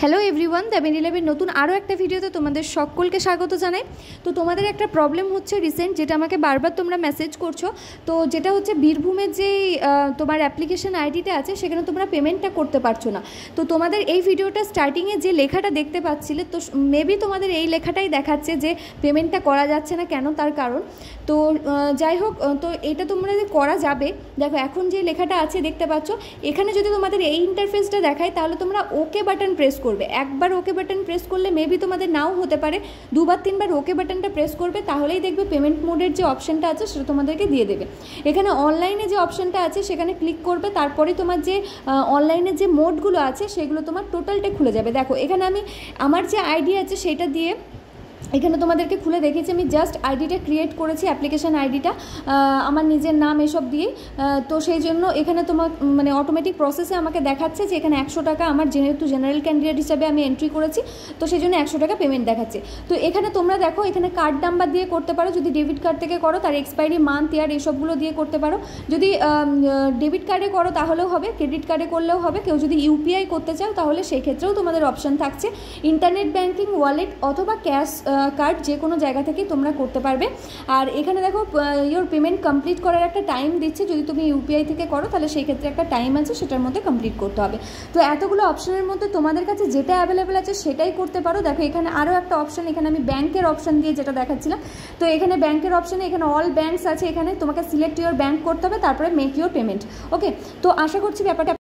Hello everyone, the Mary ল্যাবের নতুন আরও একটা ভিডিওতে তোমাদের সকলকে স্বাগত জানাই। তো তোমাদের একটা প্রবলেম হচ্ছে রিসেন্ট, যেটা আমাকে বারবার তোমরা মেসেজ করছো। তো যেটা হচ্ছে বীরভূমের যে তোমার অ্যাপ্লিকেশন আইডিটা আছে সেখানে তোমরা পেমেন্টটা করতে পারছো না। তো তোমাদের এই ভিডিওটা স্টার্টিংয়ে যে লেখাটা দেখতে পাচ্ছিলে, তো মেবি তোমাদের এই লেখাটাই দেখাচ্ছে যে পেমেন্টটা করা যাচ্ছে না কেন, তার কারণ। তো যাই হোক, তো এটা তোমরা যে করা যাবে, দেখো এখন যে লেখাটা আছে দেখতে পাচ্ছ, এখানে যদি তোমাদের এই ইন্টারফেসটা দেখায় তাহলে তোমরা ওকে বাটন প্রেস করবে। একবার ওকে বাটন প্রেস করলে মেবি তোমাদের নাও হতে পারে, দুবার তিনবার ওকে বাটনটা প্রেস করবে, তাহলেই দেখবে পেমেন্ট মোডের যে অপশানটা আছে সেটা তোমাদেরকে দিয়ে দেবে। এখানে অনলাইনে যে অপশানটা আছে সেখানে ক্লিক করবে, তারপরে তোমার যে অনলাইনের যে মোডগুলো আছে সেগুলো তোমার টোটালটা খুলে যাবে। দেখো এখানে আমি আমার যে আইডি আছে সেটা দিয়ে এখানে তোমাদেরকে খুলে দেখেছি। আমি জাস্ট আইডিটা ক্রিয়েট করেছি, অ্যাপ্লিকেশান আইডিটা আমার নিজের নাম এসব দিয়ে। তো সেই জন্য এখানে তোমার মানে অটোমেটিক প্রসেসে আমাকে দেখাচ্ছে যে এখানে 100 টাকা আমার যেহেতু জেনারেল ক্যান্ডিডেট হিসাবে আমি এন্ট্রি করেছি, তো সেই জন্য 100 টাকা পেমেন্ট দেখাচ্ছে। তো এখানে তোমরা দেখো, এখানে কার্ড নাম্বার দিয়ে করতে পারো, যদি ডেবিট কার্ড থেকে করো তার এক্সপায়ারি মান্থ ইয়ার এসবগুলো দিয়ে করতে পারো। যদি ডেবিট কার্ডে করো তাহলেও হবে, ক্রেডিট কার্ডে করলেও হবে। কেউ যদি ইউপিআই করতে চাও তাহলে সেই ক্ষেত্রেও তোমাদের অপশান থাকছে ইন্টারনেট ব্যাঙ্কিং, ওয়ালেট অথবা ক্যাশ কার্ড, যে কোনো জায়গা থেকেই তোমরা করতে পারবে। আর এখানে দেখো ইওর পেমেন্ট কমপ্লিট করার একটা টাইম দিচ্ছে, যদি তুমি ইউপিআই থেকে করো তাহলে সেই ক্ষেত্রে একটা টাইম আছে, সেটার মধ্যে কমপ্লিট করতে হবে। তো এতগুলো অপশানের মধ্যে তোমাদের কাছে যেটা অ্যাভেলেবেল আছে সেটাই করতে পারো। দেখো এখানে আরও একটা অপশান, এখানে আমি ব্যাংকের অপশান দিয়ে যেটা দেখাচ্ছিলাম, তো এখানে ব্যাংকের অপশানে এখানে অল ব্যাঙ্কস আছে, এখানে তোমাকে সিলেক্ট ইওর ব্যাঙ্ক করতে হবে, তারপরে মেক ইওর পেমেন্ট। ওকে, তো আশা করছি ব্যাপারটা